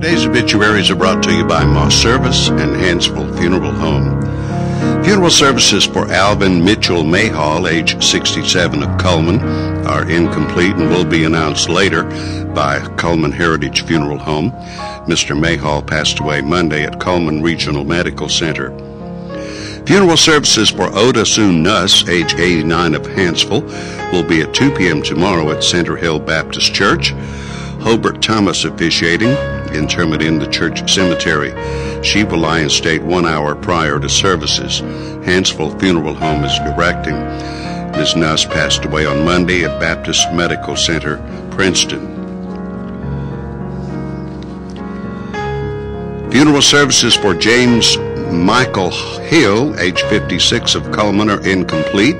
Today's obituaries are brought to you by Moss Service and Hansville Funeral Home. Funeral services for Alvin Mitchell Mayhall, age 67 of Cullman, are incomplete and will be announced later by Cullman Heritage Funeral Home. Mr. Mayhall passed away Monday at Cullman Regional Medical Center. Funeral services for Oda Soon Nuss, age 89 of Hansville, will be at 2 p.m. tomorrow at Center Hill Baptist Church. Hobart Thomas officiating, interment in the church cemetery. Sheba Lion State 1 hour prior to services. Hansville Funeral Home is directing. Ms. Nuss passed away on Monday at Baptist Medical Center, Princeton. Funeral services for James Michael Hill, age 56 of Cullman, are incomplete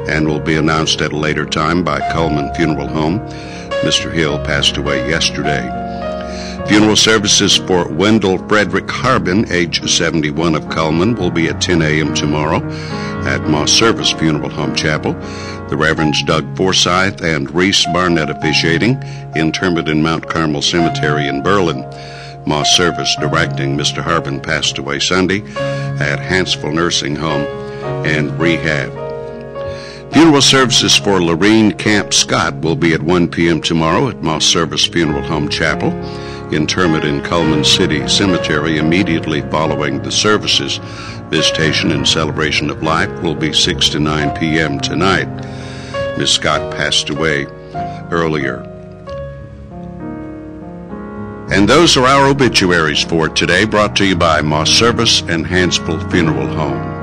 and will be announced at a later time by Cullman Funeral Home. Mr. Hill passed away yesterday. Funeral services for Wendell Frederick Harbin, age 71 of Cullman, will be at 10 a.m. tomorrow at Moss Service Funeral Home Chapel. The Reverends Doug Forsyth and Reese Barnett officiating, interment in Mount Carmel Cemetery in Berlin. Moss Service directing. Mr. Harbin passed away Sunday at Hansville Nursing Home and Rehab. Funeral services for Lorene Camp Scott will be at 1 p.m. tomorrow at Moss Service Funeral Home Chapel. Interment in Cullman City Cemetery immediately following the services. Visitation and celebration of life will be 6 to 9 p.m. tonight. Ms. Scott passed away earlier. And those are our obituaries for today, brought to you by Moss Service and Hansville Funeral Home.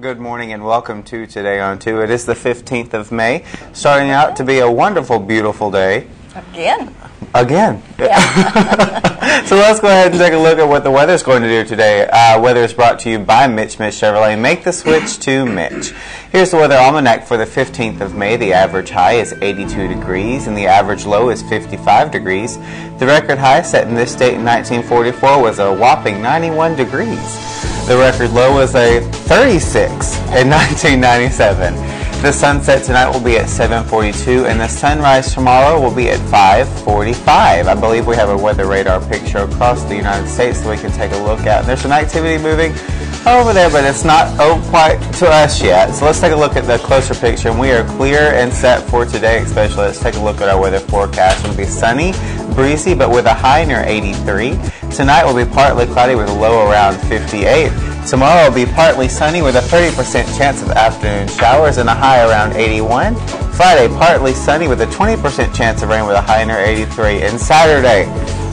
Good morning and welcome to Today on 2. It is the 15th of May, starting out to be a wonderful, beautiful day. Again. Yeah. So let's go ahead and take a look at what the weather's going to do today. Weather is brought to you by Mitch Chevrolet. Make the switch to Mitch. Here's the weather almanac for the 15th of May. The average high is 82 degrees and the average low is 55 degrees. The record high set in this state in 1944 was a whopping 91 degrees. The record low was a 36 in 1997. The sunset tonight will be at 7:42, and the sunrise tomorrow will be at 5:45. I believe we have a weather radar picture across the United States that we can take a look at. And there's some activity moving over there, but it's not quite to us yet. So let's take a look at the closer picture, and we are clear and set for today especially. Let's take a look at our weather forecast. It will be sunny, breezy, but with a high near 83. Tonight will be partly cloudy with a low around 58. Tomorrow will be partly sunny with a 30% chance of afternoon showers and a high around 81. Friday, partly sunny with a 20% chance of rain with a high near 83. And Saturday,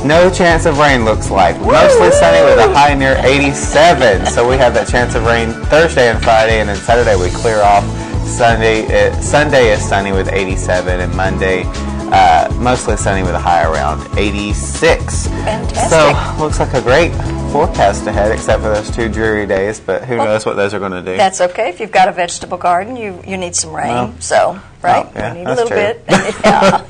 no chance of rain looks like. Mostly sunny with a high near 87. So we have that chance of rain Thursday and Friday, and then Saturday we clear off. Sunday is sunny with 87, and Monday mostly sunny with a high around 86. Fantastic. So looks like a great forecast ahead, except for those 2 dreary days, but who knows what those are going to do. That's okay. If you've got a vegetable garden, you need some rain. Well, so right? Oh, yeah, we need that's a little true. bit. Yeah.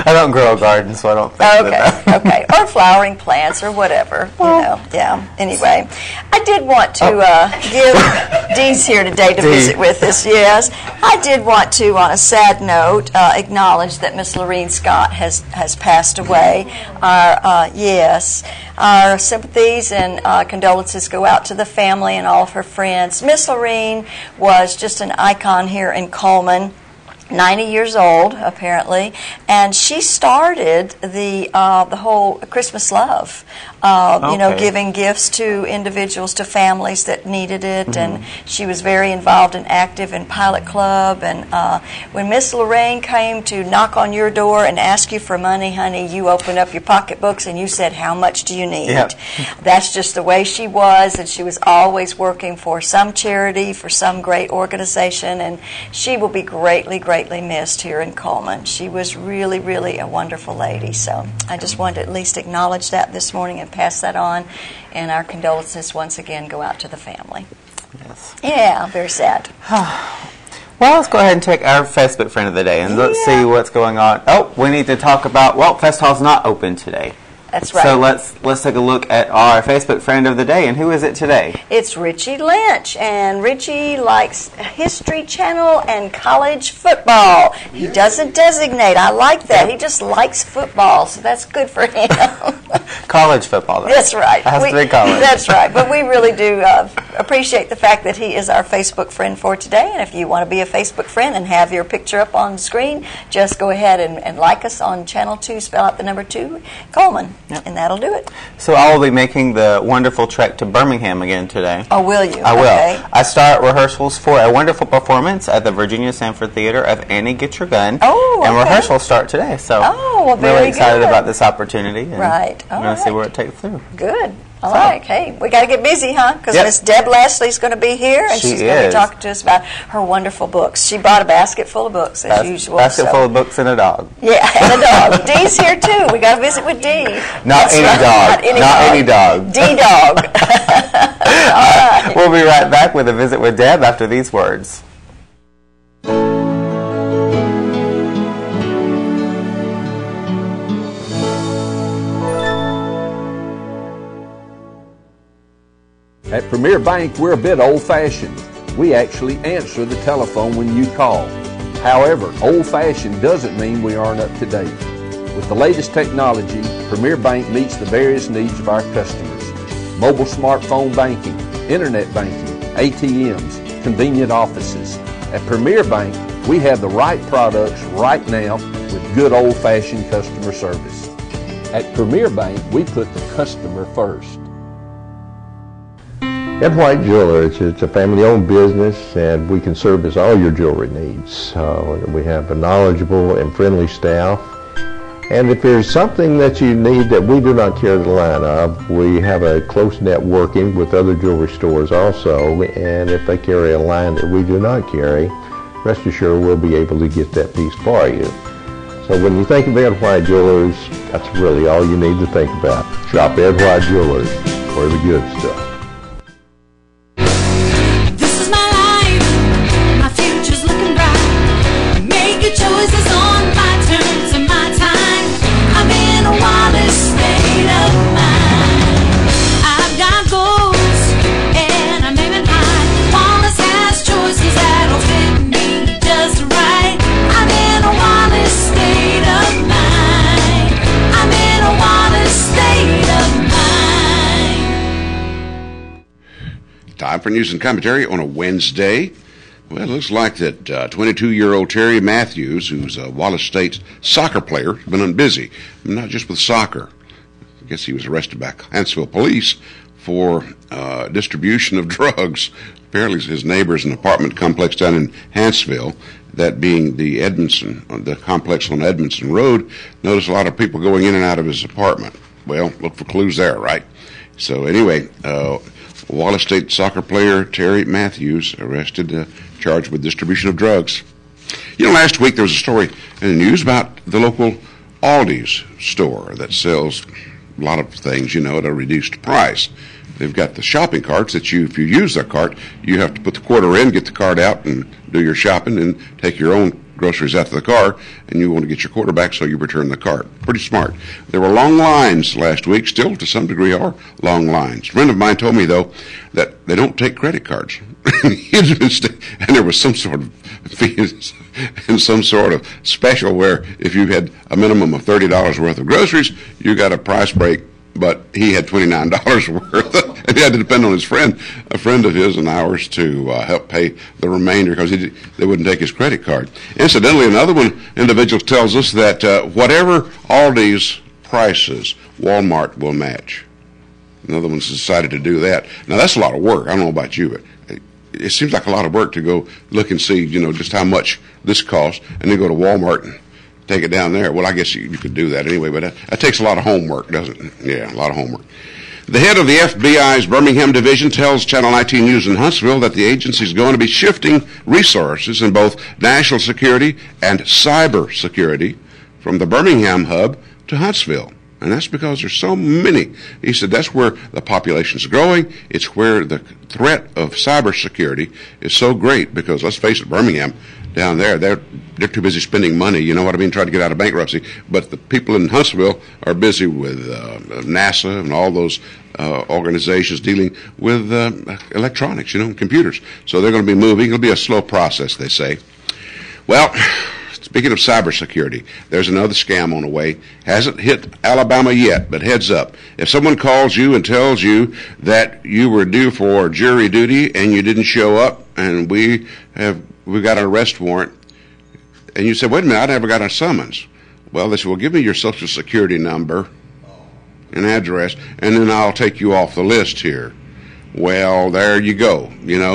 I don't grow a garden, so I don't think Okay. Or flowering plants or whatever, Yeah. Anyway, I did want to give Dee's here today to visit with us. Yes, I did want to, on a sad note, acknowledge that Miss Lorene Scott has passed away. Our sympathies and condolences go out to the family and all of her friends. Miss Lorene was just an icon here in Coleman. 90 years old, apparently, and she started the whole Christmas Love, giving gifts to individuals, to families that needed it, and she was very involved and active in Pilot Club, and when Miss Lorraine came to knock on your door and ask you for money, honey, you opened up your pocketbooks and you said, how much do you need? Yep. That's just the way she was, and she was always working for some charity, for some great organization, and she will be greatly missed here in Coleman. She was really, really a wonderful lady. So I just wanted to at least acknowledge that this morning and pass that on. And our condolences once again go out to the family. Yes. Yeah, very sad. Well, let's go ahead and check our Facebook friend of the day, and let's see what's going on. Oh, we need to talk about, Fest Hall's not open today. That's right. So let's take a look at our Facebook friend of the day, and who is it today? It's Richie Lynch, and Richie likes History Channel and college football. He doesn't designate. I like that. He just likes football, so that's good for him. College football, though. That's right. It has to be college. That's right. But we really do appreciate the fact that he is our Facebook friend for today, and if you want to be a Facebook friend and have your picture up on the screen, just go ahead and like us on Channel 2, spell out the number 2, Coleman. Yep. And that'll do it. So I will be making the wonderful trek to Birmingham again today. Oh, will you? I will. Okay. I start rehearsals for a wonderful performance at the Virginia Sanford Theater of Annie Get Your Gun. Oh, okay. And rehearsals start today. So I'm really excited about this opportunity. And right. I'm going to see where it takes through. Good. All right. Hey, we got to get busy, huh? Because Miss Deb Laslie is going to be here, and she's going to be talking to us about her wonderful books. She brought a basket full of books, as usual. Basket full of books and a dog. Yeah, and a dog. Dee's here, too. We got to visit with Dee. Not any dog. Not any dog. D-dog. All right. We'll be right back with a visit with Deb after these words. At Premier Bank, we're a bit old-fashioned. We actually answer the telephone when you call. However, old-fashioned doesn't mean we aren't up to date. With the latest technology, Premier Bank meets the various needs of our customers. Mobile smartphone banking, internet banking, ATMs, convenient offices. At Premier Bank, we have the right products right now with good old-fashioned customer service. At Premier Bank, we put the customer first. Ed White Jewelers, it's a family-owned business, and we can service all your jewelry needs. We have a knowledgeable and friendly staff, and if there's something that you need that we do not carry the line of, we have a close networking with other jewelry stores also, and if they carry a line that we do not carry, rest assured we'll be able to get that piece for you. So when you think of Ed White Jewelers, that's really all you need to think about. Shop Ed White Jewelers for the good stuff. Time for news and commentary on a Wednesday. Well, it looks like that 22-year-old Terry Matthews, who's a Wallace State soccer player, has been busy, not just with soccer. I guess he was arrested by Huntsville police for distribution of drugs. Apparently his neighbor's an apartment complex down in Huntsville, that being the complex on Edmondson Road. Noticed a lot of people going in and out of his apartment. Well, look for clues there, right? So anyway, Wallace State soccer player Terry Matthews arrested, charged with distribution of drugs. You know, last week there was a story in the news about the local Aldi's store that sells a lot of things, at a reduced price. They've got the shopping carts that if you use their cart, you have to put the quarter in, get the card out, and do your shopping, and take your own groceries out to the car, and you want to get your quarterback, so you return the cart. Pretty smart. There were long lines last week, still to some degree are long lines. A friend of mine told me, though, that they don't take credit cards. And there was some sort of fees and some sort of special where if you had a minimum of $30 worth of groceries, you got a price break, but he had $29 worth. And he had to depend on his friend, a friend of his and ours, to help pay the remainder because they wouldn't take his credit card. Incidentally, another individual tells us that whatever Aldi's prices, Walmart will match. Another one's decided to do that. Now, that's a lot of work. I don't know about you, but it seems like a lot of work to go look and see, just how much this costs, and then go to Walmart and take it down there. Well, I guess you could do that anyway, but that takes a lot of homework, doesn't it? Yeah, a lot of homework. The head of the FBI's Birmingham division tells Channel 19 News in Huntsville that the agency is going to be shifting resources in both national security and cyber security from the Birmingham hub to Huntsville. And that's because there's so many. He said that's where the population is growing. It's where the threat of cybersecurity is so great because, let's face it, Birmingham down there, they're too busy spending money, you know what I mean, trying to get out of bankruptcy. But the people in Huntsville are busy with NASA and all those organizations dealing with electronics, computers. So they're going to be moving. It'll be a slow process, they say. Well, speaking of cybersecurity, there's another scam on the way. Hasn't hit Alabama yet, but heads up. If someone calls you and tells you that you were due for jury duty and you didn't show up, and we got an arrest warrant, and you said, wait a minute, I never got a summons. Well, they said, well, give me your Social Security number and address, and then I'll take you off the list here. Well, there you go.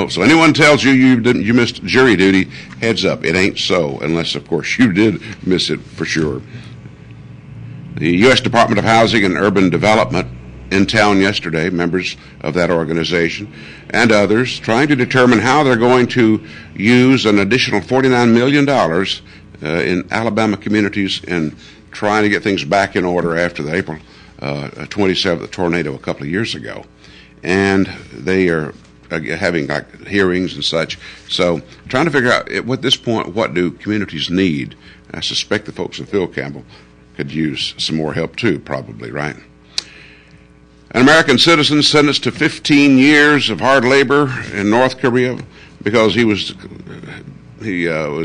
So anyone tells you you missed jury duty, heads up, it ain't so, unless, of course, you did miss it for sure. The U.S. Department of Housing and Urban Development in town yesterday, members of that organization and others, trying to determine how they're going to use an additional $49 million in Alabama communities in trying to get things back in order after the April 27th tornado a couple of years ago. And they are having hearings and such. So trying to figure out at this point, what do communities need? I suspect the folks in Phil Campbell could use some more help too, probably, right? An American citizen sentenced to 15 years of hard labor in North Korea because he was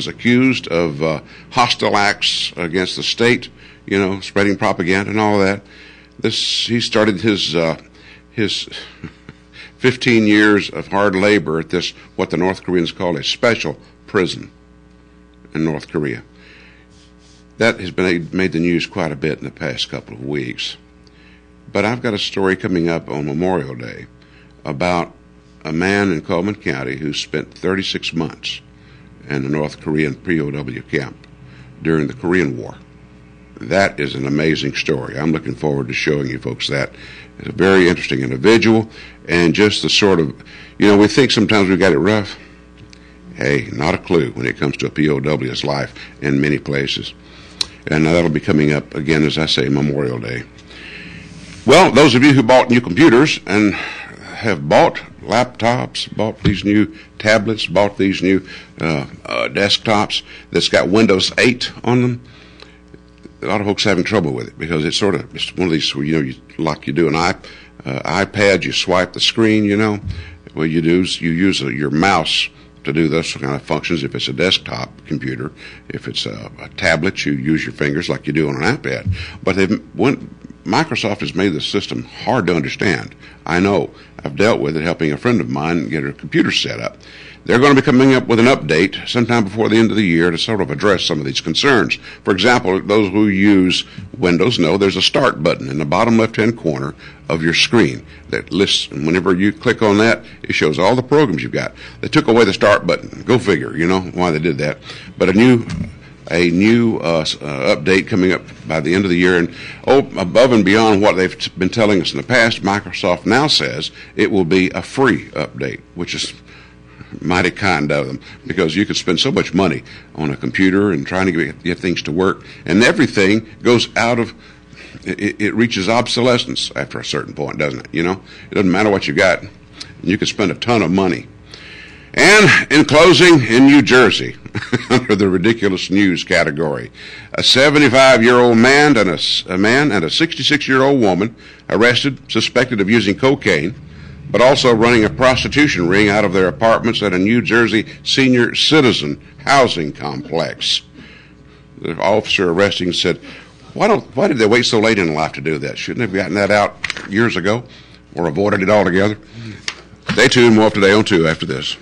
accused of hostile acts against the state, spreading propaganda and all that. He started his 15 years of hard labor at this, what the North Koreans call a special prison in North Korea. That has made the news quite a bit in the past couple of weeks. But I've got a story coming up on Memorial Day about a man in Coleman County who spent 36 months in the North Korean POW camp during the Korean War. That is an amazing story. I'm looking forward to showing you folks that. It's a very interesting individual, and just the sort of, we think sometimes we got it rough. Hey, not a clue when it comes to a POW's life in many places. And that'll be coming up again, as I say, Memorial Day. Well, those of you who bought new computers and have bought laptops, bought these new tablets, bought these new desktops that's got Windows 8 on them, a lot of folks are having trouble with it because it's one of these where, like you do an iPad, you swipe the screen, What you do is you use your mouse to do those kind of functions if it's a desktop computer. If it's a tablet, you use your fingers like you do on an iPad. But Microsoft has made the system hard to understand. I know. I've dealt with it helping a friend of mine get her computer set up. They're going to be coming up with an update sometime before the end of the year to sort of address some of these concerns. For example, those who use Windows know there's a start button in the bottom left-hand corner of your screen that lists, and whenever you click on that, it shows all the programs you've got. They took away the start button. Go figure, why they did that. But a new update coming up by the end of the year, and above and beyond what they've been telling us in the past, Microsoft now says it will be a free update, which is mighty kind of them, because you could spend so much money on a computer and trying to get things to work, and everything goes out of it reaches obsolescence after a certain point, doesn't it? It doesn't matter what you got. You could spend a ton of money. And in closing, in New Jersey, under the ridiculous news category, a 75-year-old man and a 66-year-old woman arrested, suspected of using cocaine, but also running a prostitution ring out of their apartments at a New Jersey senior citizen housing complex. The officer arresting said, why did they wait so late in life to do that? Shouldn't they have gotten that out years ago or avoided it altogether? Stay tuned. More Today on 2 after this.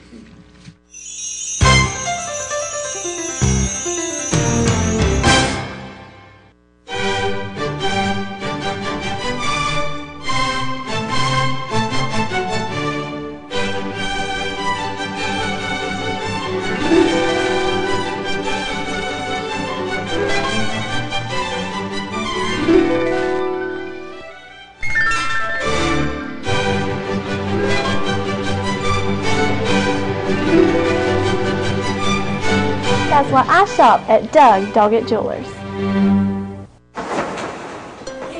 That's why I shop at Doug Doggett Jewelers.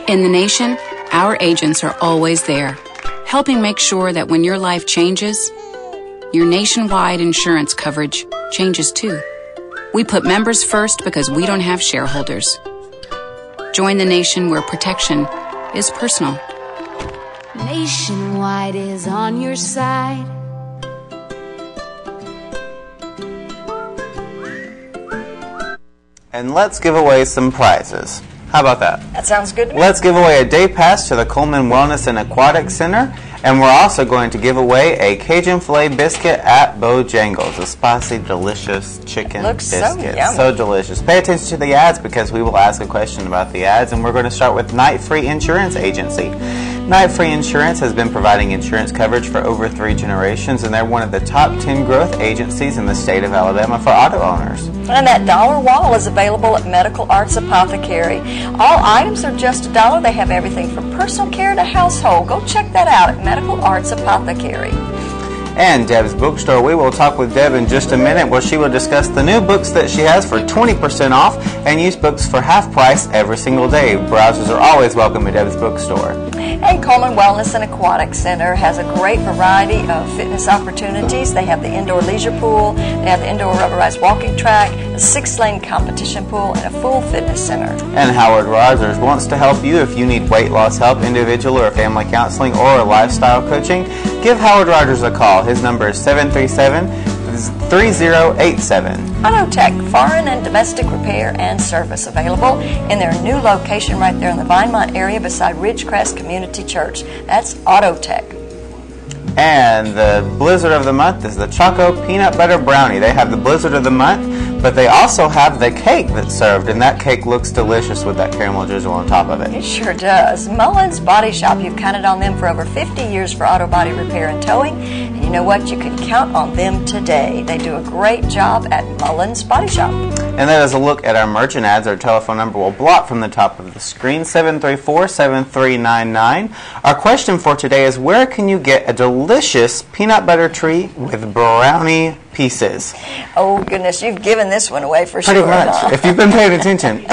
In the nation, our agents are always there, helping make sure that when your life changes, your nationwide insurance coverage changes too. We put members first because we don't have shareholders. Join the nation where protection is personal. Nationwide is on your side. And let's give away some prizes. How about that? That sounds good to me. Let's give away a day pass to the Coleman Wellness and Aquatic Center, and we're also going to give away a Cajun filet biscuit at Bojangles, a spicy, delicious chicken biscuit. So yummy. So delicious. Pay attention to the ads because we will ask a question about the ads, and we're going to start with Night Free Insurance Agency. Night Free Insurance has been providing insurance coverage for over 3 generations, and they're one of the top 10 growth agencies in the state of Alabama for auto owners. And that dollar wall is available at Medical Arts Apothecary. All items are just $1. They have everything from personal care to household. Go check that out at Medical Arts Apothecary. And Deb's Bookstore. We will talk with Deb in just a minute where she will discuss the new books that she has for 20% off and used books for half price every single day. Browsers are always welcome at Deb's Bookstore. And Coleman Wellness and Aquatic Center has a great variety of fitness opportunities. They have the indoor leisure pool, they have the indoor rubberized walking track, a 6-lane competition pool, and a full fitness center. And Howard Rogers wants to help you if you need weight loss help, individual or family counseling, or lifestyle coaching. Give Howard Rogers a call. His number is 737-3087. Autotech, foreign and domestic repair and service, available in their new location right there in the Vinemont area beside Ridgecrest Community Church. That's Autotech. And the Blizzard of the Month is the Choco Peanut Butter Brownie. They have the Blizzard of the Month, but they also have the cake that's served, and that cake looks delicious with that caramel drizzle on top of it. It sure does. Mullins Body Shop, you've counted on them for over 50 years for auto body repair and towing, and you know what? You can count on them today. They do a great job at Mullins Body Shop. And that is a look at our merchant ads. Our telephone number will blot from the top of the screen, 734-7399. Our question for today is, where can you get a delicious peanut butter treat with brownie pieces? Oh, goodness, you've given this one away for Pretty sure. much. Huh? If you've been paying attention.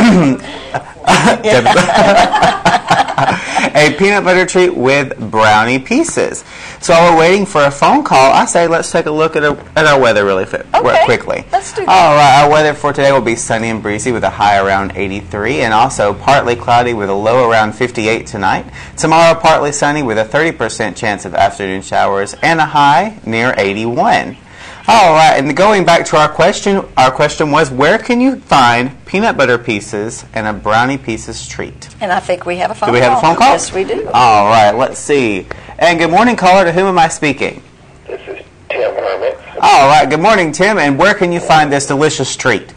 A peanut butter treat with brownie pieces. So while we're waiting for a phone call, I say let's take a look at our weather really quickly. Let's do that. All right, our weather for today will be sunny and breezy with a high around 83, and also partly cloudy with a low around 58 tonight. Tomorrow, partly sunny with a 30% chance of afternoon showers and a high near 81. All right, and going back to our question was, where can you find peanut butter pieces and a brownie pieces treat? And I think we have a phone Do call. we have a phone call? Yes, we do. All right, let's see. And good morning, caller. To whom am I speaking? This is Tim Hermit. All right, good morning, Tim. And where can you find this delicious treat?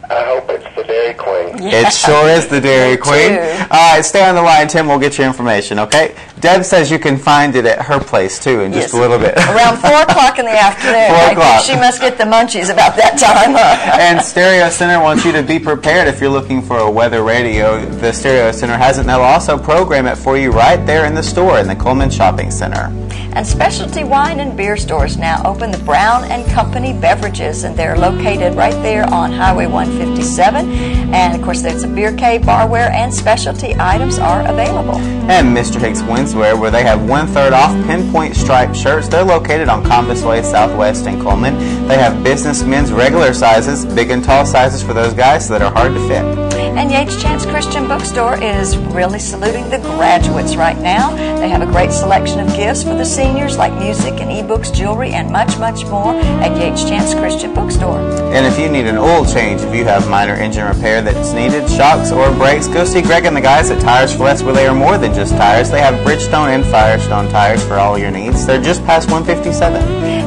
I hope it's the Dairy Queen. Yeah. It sure is the Dairy Me Queen. too. All right, stay on the line, Tim. We'll get your information, okay? Deb says you can find it at her place, too, in just a little bit. Around 4 o'clock in the afternoon. 4 I o'clock. think she must get the munchies about that time. And Stereo Center wants you to be prepared if you're looking for a weather radio. The Stereo Center has it, and they'll also program it for you right there in the store in the Coleman Shopping Center. And specialty wine and beer stores now open, the Brown and Company Beverages, and they're located right there on Highway 157. And course, there's a beer cave, barware, and specialty items are available. And Mr. Hicks Menswear, where they have 1/3 off pinpoint striped shirts. They're located on Compass Way Southwest in Coleman. They have business men's regular sizes, big and tall sizes for those guys that are hard to fit. And Yates Chance Christian Bookstore is really saluting the graduates right now. They have a great selection of gifts for the seniors, like music and ebooks, jewelry, and much, much more at Yates Chance Christian Bookstore. And if you need an oil change, if you have minor engine repair that's needed, shocks or brakes, go see Greg and the guys at Tires for Less, where they are more than just tires. They have Bridgestone and Firestone tires for all your needs. They're just past 157.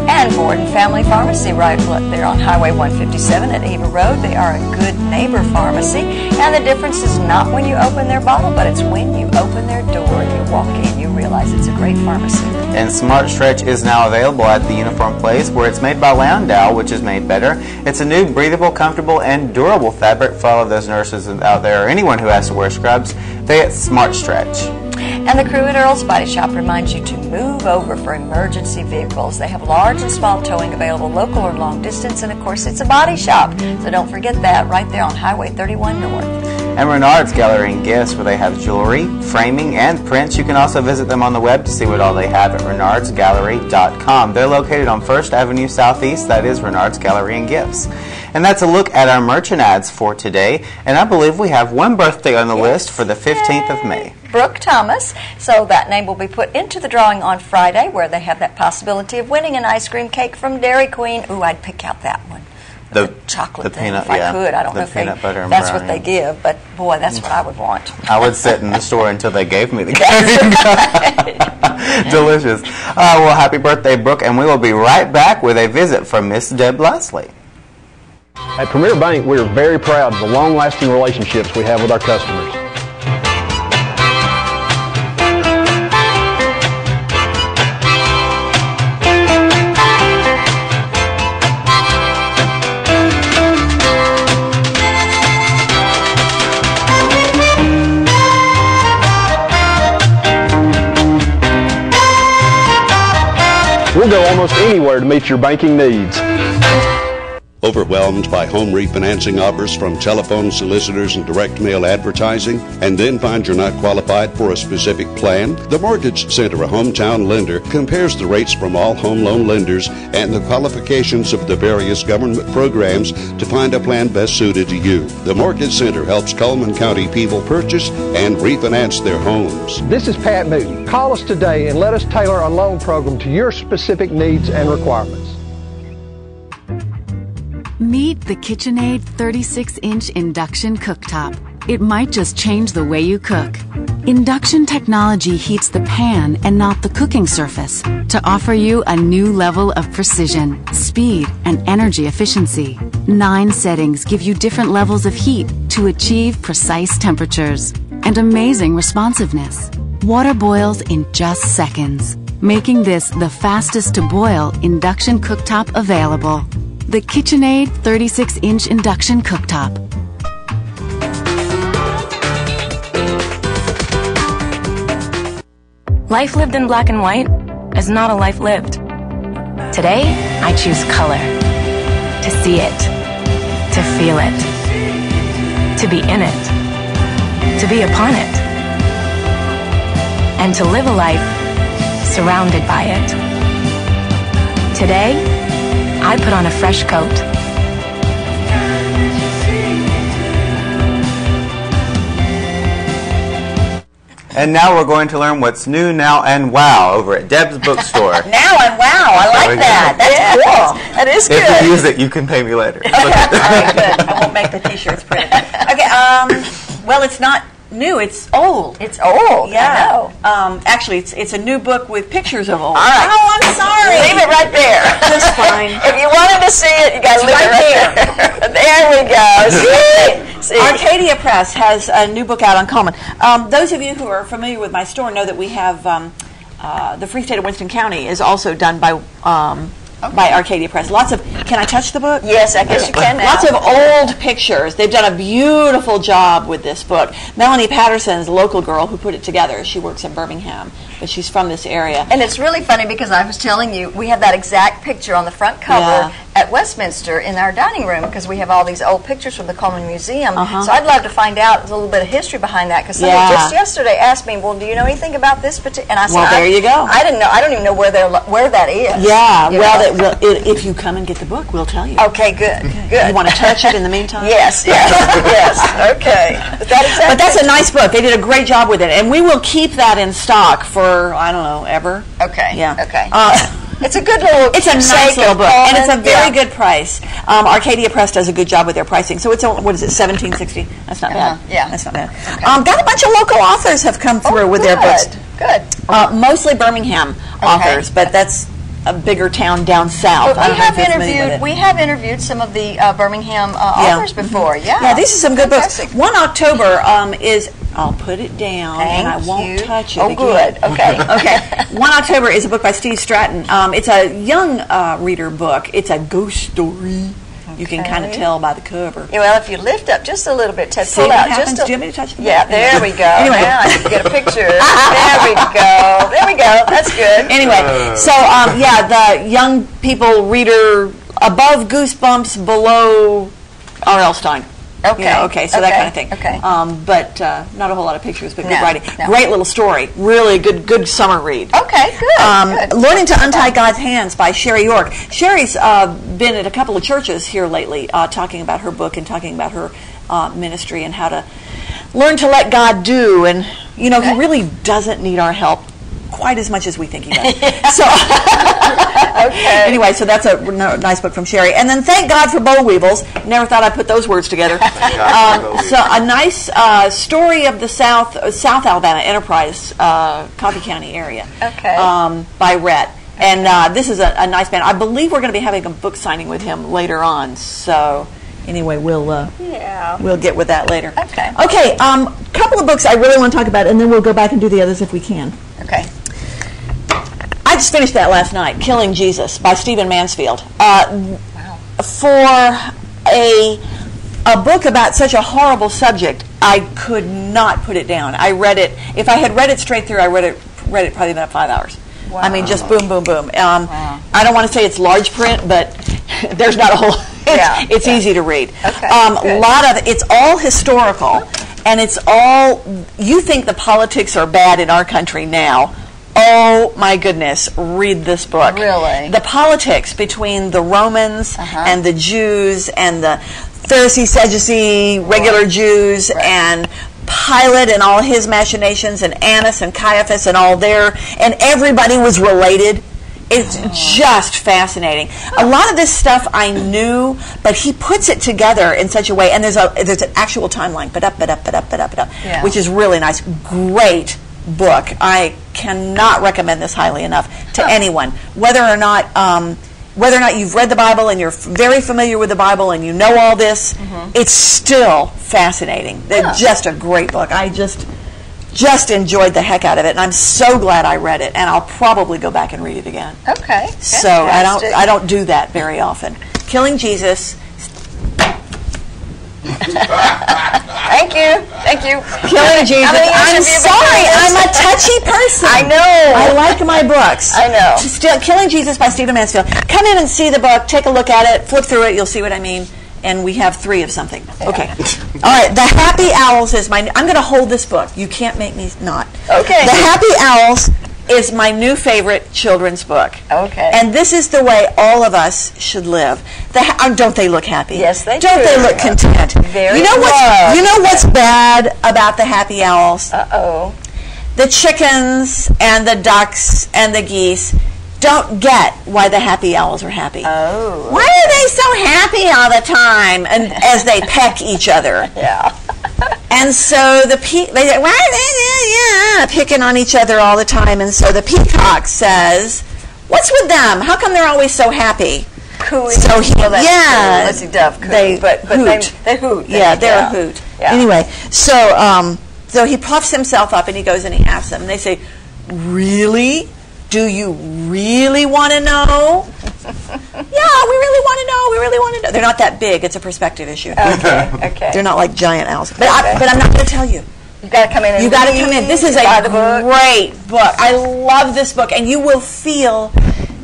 And Borden Family Pharmacy right there on Highway 157 at Eva Road. They are a good neighbor pharmacy. And the difference is not when you open their bottle, but it's when you open their door and you walk in, you realize it's a great pharmacy. And Smart Stretch is now available at the Uniform Place, where it's made by Landau, which is made better. It's a new breathable, comfortable, and durable fabric for all of those nurses out there or anyone who has to wear scrubs. They at Smart Stretch. And the crew at Earl's Body Shop reminds you to move over for emergency vehicles. They have large and small towing available, local or long distance, and of course it's a body shop. So don't forget that, right there on Highway 31 North. And Renard's Gallery and Gifts, where they have jewelry, framing, and prints. You can also visit them on the web to see what all they have at renardsgallery.com. They're located on 1st Avenue Southeast. That is Renard's Gallery and Gifts. And that's a look at our merchant ads for today. And I believe we have one birthday on the list for the 15th of May. Brooke Thomas. So that name will be put into the drawing on Friday, where they have that possibility of winning an ice cream cake from Dairy Queen. Ooh, I'd pick out that one. The chocolate thing, peanut, if I could. I don't know if that's what they give, but boy, that's what I would want. I would sit in the store until they gave me the cake. Delicious. Well, happy birthday, Brooke, and we will be right back with a visit from Miss Deb Laslie. At Premier Bank, we are very proud of the long-lasting relationships we have with our customers. We'll go almost anywhere to meet your banking needs. Overwhelmed by home refinancing offers from telephone solicitors and direct mail advertising, and then find you're not qualified for a specific plan? The Mortgage Center, a hometown lender, compares the rates from all home loan lenders and the qualifications of the various government programs to find a plan best suited to you. The Mortgage Center helps Coleman County people purchase and refinance their homes. This is Pat Newton. Call us today and let us tailor a loan program to your specific needs and requirements. Meet the KitchenAid 36-inch induction cooktop. It might just change the way you cook. Induction technology heats the pan and not the cooking surface to offer you a new level of precision, speed, and energy efficiency. 9 settings give you different levels of heat to achieve precise temperatures and amazing responsiveness. Water boils in just seconds, making this the fastest to boil induction cooktop available. The KitchenAid 36-inch induction cooktop. Life lived in black and white is not a life lived. Today, I choose color. To see it. To feel it. To be in it. To be upon it. And to live a life surrounded by it. Today, I put on a fresh coat. And now we're going to learn what's new, now, and wow over at Deb's Bookstore. Now and wow, I like that. That's cool. That is good. If you use it, you can pay me later. All right, good. I won't make the T-shirts pretty. Okay. Well, it's not new. It's old. It's old. Yeah. I know. Actually, it's a new book with pictures of old. All right. Oh, I'm sorry. Leave it right there. That's fine. If you wanted to see it, you got to leave it right there. There we go. See? Arcadia Press has a new book out on Coleman. Those of you who are familiar with my store know that we have the Free State of Winston County is also done by Arcadia Press. Lots of, can I touch the book? Yes, I guess you can now. Lots of old pictures. They've done a beautiful job with this book. Melanie Patterson's a local girl who put it together. She works in Birmingham, but she's from this area. And it's really funny because I was telling you, we have that exact picture on the front cover, at Westminster in our dining room because we have all these old pictures from the Coleman Museum. So I'd love to find out a little bit of history behind that because somebody just yesterday asked me, well, do you know anything about this particular? And I said, well, there you go. I didn't know. I don't even know where that is. Yeah. Well, if you come and get the book, we'll tell you. Okay. Good. Good. You want to touch it in the meantime? Yes. Okay. But that's a nice book. They did a great job with it, and we will keep that in stock for I don't know ever. Okay. Yeah. Okay. It's a good little. It's a nice little book, and it's a very good price. Arcadia Press does a good job with their pricing. So it's what is it, $17.60? That's not bad. Yeah, that's not bad. Okay. Got a bunch of local authors have come through with their books. Good. Mostly Birmingham authors, but that's a bigger town down south. But we have interviewed some of the Birmingham authors before. Yeah, these are some good books. 1 October is. I'll put it down and I won't touch it again. Good. Okay. Okay. 1 October is a book by Steve Stratton. It's a young reader book. It's a ghost story. You can kind of tell by the cover. Yeah, well, if you lift up just a little bit, Ted, pull out just a... Do you want me to touch it? Yeah, there we go. Anyway. Now I can get a picture. There we go. There we go. That's good. Anyway, so, the young people reader above Goosebumps, below R.L. Stein. Okay. So that kind of thing. Okay. But not a whole lot of pictures, but good writing. No. Great little story. Really good summer read. Okay, good. Learning to Untie God's Hands by Sherry York. Sherry's been at a couple of churches here lately talking about her book and talking about her ministry and how to learn to let God do. And, He really doesn't need our help quite as much as we think he does. So, anyway, so that's a nice book from Sherry. And then Thank God for Boll Weevils. Never thought I'd put those words together. So a nice story of the South Alabama Enterprise, Coffee County area. Okay. By Rhett. And this is a nice man. I believe we're going to be having a book signing with him later on. So anyway, we'll get with that later. Okay. Okay. Couple of books I really want to talk about, and then we'll go back and do the others if we can. Okay. I just finished that last night, Killing Jesus by Stephen Mansfield. For a book about such a horrible subject, I could not put it down. I read it. If I had read it straight through, I read it probably about 5 hours. Wow. I mean, just boom, boom, boom. I don't want to say it's large print, but there's not a whole. It's easy to read. Okay. It's all historical, and it's all. You think the politics are bad in our country now? Oh my goodness! Read this book. Really? The politics between the Romans and the Jews and the Pharisee, Sadducee, regular Jews and Pilate and all his machinations and Annas and Caiaphas and all and everybody was related. It's just fascinating. A lot of this stuff I knew, but he puts it together in such a way, and there's an actual timeline, which is really nice. Great book. I cannot recommend this highly enough to anyone, whether or not you've read the Bible and you're very familiar with the Bible and you know all this. It's still fascinating. It's just a great book. I just enjoyed the heck out of it, and I'm so glad I read it, and I'll probably go back and read it again. Okay. So I don't do that very often. Killing Jesus. Thank you. Killing Jesus. I'm sorry, I'm a touchy person. I know. I like my books. I know. Still, Killing Jesus by Stephen Mansfield. Come in and see the book. Take a look at it. Flip through it. You'll see what I mean. And we have 3 of something. Okay. All right. The Happy Owls is I'm going to hold this book. You can't make me not. Okay. The Happy Owls is my new favorite children's book. Okay. And this is the way all of us should live. Don't they look happy? Yes, they do. Don't they look content? Very you know what's bad about the Happy Owls? Uh-oh. The chickens and the ducks and the geese don't get why the Happy Owls are happy. Oh. Why are they so happy all the time? And as they peck each other. Yeah. And so they say, why are they picking on each other all the time? And so the peacock says, what's with them? How come they're always so happy? Cooing. So Let's see, dove coo. They hoot. They hoot. Yeah, they're a hoot. Yeah. Anyway, so he puffs himself up and he goes and he asks them, and they say, really? Do you really want to know? Yeah, we really want to know. We really want to know. They're not that big. It's a perspective issue. Okay. They're not like giant owls. But I'm not going to tell you. You've got to come in. You got to come in. This is a great book. I love this book, and you will feel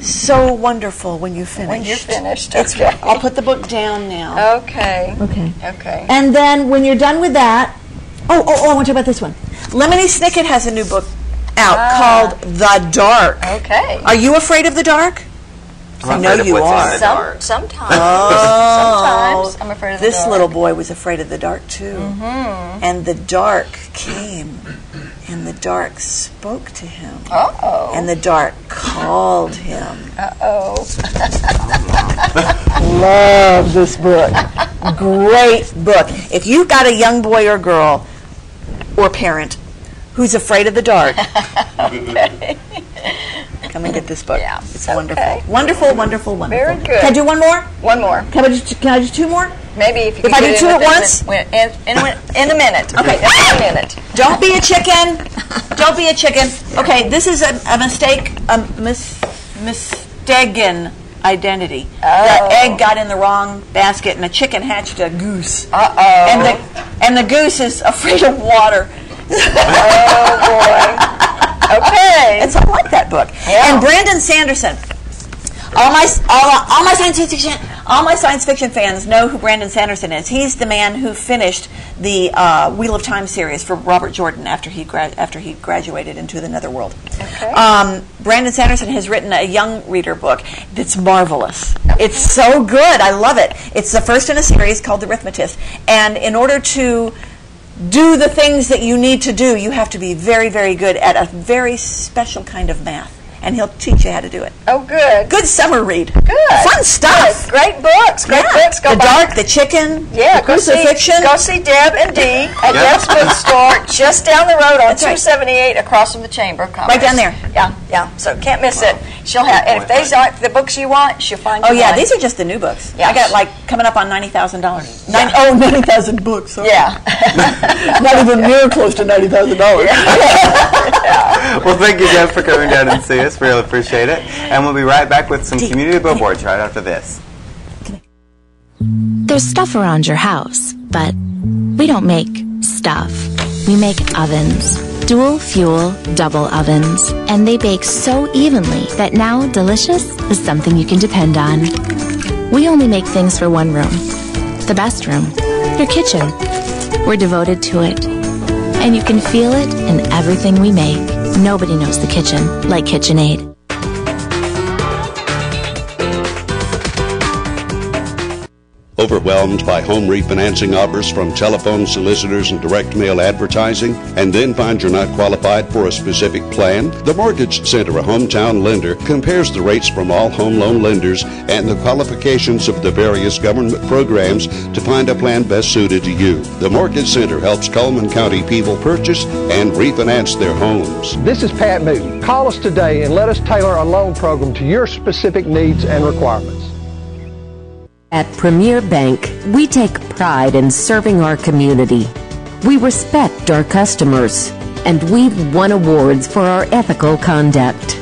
so wonderful when you finish. When you're finished, okay. I'll put the book down now. Okay. Okay. Okay. And then when you're done with that, I want to talk about this one. Lemony Snicket has a new book out called The Dark. Okay. Are you afraid of the dark? I know you are. Sometimes. Oh. Sometimes I'm afraid of the dark. This little boy was afraid of the dark too. And the dark came, and the dark spoke to him. Uh-oh. And the dark called him. Uh-oh. Love this book. Great book. If you've got a young boy or girl or parent who's afraid of the dark, Okay. come and get this book. Yeah. It's wonderful. Wonderful, wonderful, wonderful. Very good. Can I do one more? One more. Can I do two more? Maybe if you If I do two at once? In a minute. Okay. In a minute. Don't be a chicken. Don't be a chicken. Okay, this is a mistake, mistaken identity. The egg got in the wrong basket, and a chicken hatched a goose. And the goose is afraid of water. Oh boy. Okay. And so I like that book. Yeah. And Brandon Sanderson. All my science fiction fans know who Brandon Sanderson is. He's the man who finished the Wheel of Time series for Robert Jordan after he graduated into the netherworld. Okay. Brandon Sanderson has written a young reader book that's marvelous. It's so good. I love it. It's the first in a series called The Arithmetist. And in order to do the things that you need to do, you have to be very, very good at a very special kind of math. And he'll teach you how to do it. Oh, good. Good summer read. Good. Fun stuff. Good. Great books. Great books. The Dark, The Chicken, yeah, The Crucifixion. Go see Deb and Dee at Deb's Bookstore, just down the road on 278 across from the Chamber of Commerce. Right down there. Yeah. So can't miss it. She'll have, and if these aren't the books you want, she'll find you Oh, yeah, one. these are just the new books. Yeah. I got coming up on $90,000. 90,000 books. Sorry. Yeah. Not even near close to $90,000. Well, thank you, Deb, for coming down and see us. Really appreciate it. And we'll be right back with some community billboards right after this. There's stuff around your house, but we don't make stuff. We make ovens. Dual fuel, double ovens. And they bake so evenly that now delicious is something you can depend on. We only make things for one room. The best room. Your kitchen. We're devoted to it. And you can feel it in everything we make. Nobody knows the kitchen like KitchenAid. Overwhelmed by home refinancing offers from telephone solicitors and direct mail advertising, and then find you're not qualified for a specific plan? The Mortgage Center, a hometown lender, compares the rates from all home loan lenders and the qualifications of the various government programs to find a plan best suited to you. The Mortgage Center helps Cullman County people purchase and refinance their homes. This is Pat Newton. Call us today and let us tailor a loan program to your specific needs and requirements. At Premier Bank, we take pride in serving our community. We respect our customers, and we've won awards for our ethical conduct.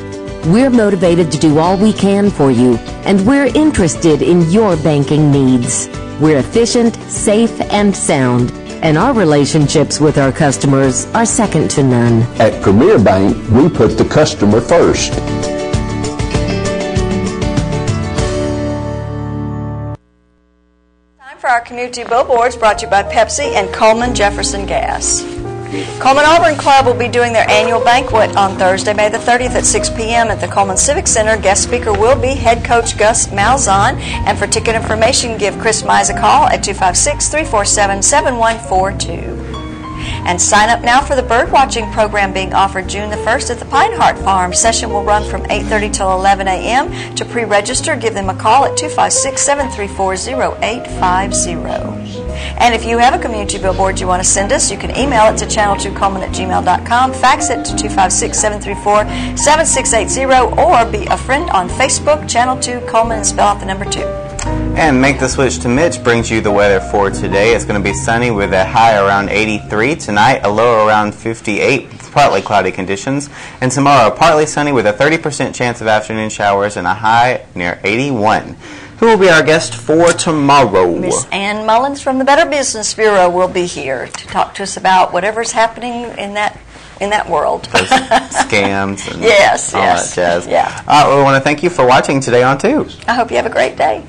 We're motivated to do all we can for you, and we're interested in your banking needs. We're efficient, safe, and sound, and our relationships with our customers are second to none. At Premier Bank, we put the customer first. For our community billboards, brought to you by Pepsi and Coleman Jefferson Gas. Coleman Auburn Club will be doing their annual banquet on Thursday, May the 30th at 6 p.m. at the Coleman Civic Center. Guest speaker will be head coach Gus Malzahn. And for ticket information, give Chris Mize a call at 256-347-7142. And sign up now for the bird watching program being offered June the 1st at the Pinehart Farm. Session will run from 8:30 till 11 a.m. To pre-register, give them a call at 256-734-0850. And if you have a community billboard you want to send us, you can email it to channel2coleman@gmail.com, fax it to 256-734-7680, or be a friend on Facebook, Channel 2 Coleman, and spell out the number 2. And Make the Switch to Mitch brings you the weather for today. It's going to be sunny with a high around 83. Tonight, a low around 58 with partly cloudy conditions. And tomorrow, partly sunny with a 30% chance of afternoon showers and a high near 81. Who will be our guest for tomorrow? Miss Ann Mullins from the Better Business Bureau will be here to talk to us about whatever's happening in that in that world. Those scams and yes, all that jazz. Yeah. We want to thank you for watching today on 2. I hope you have a great day.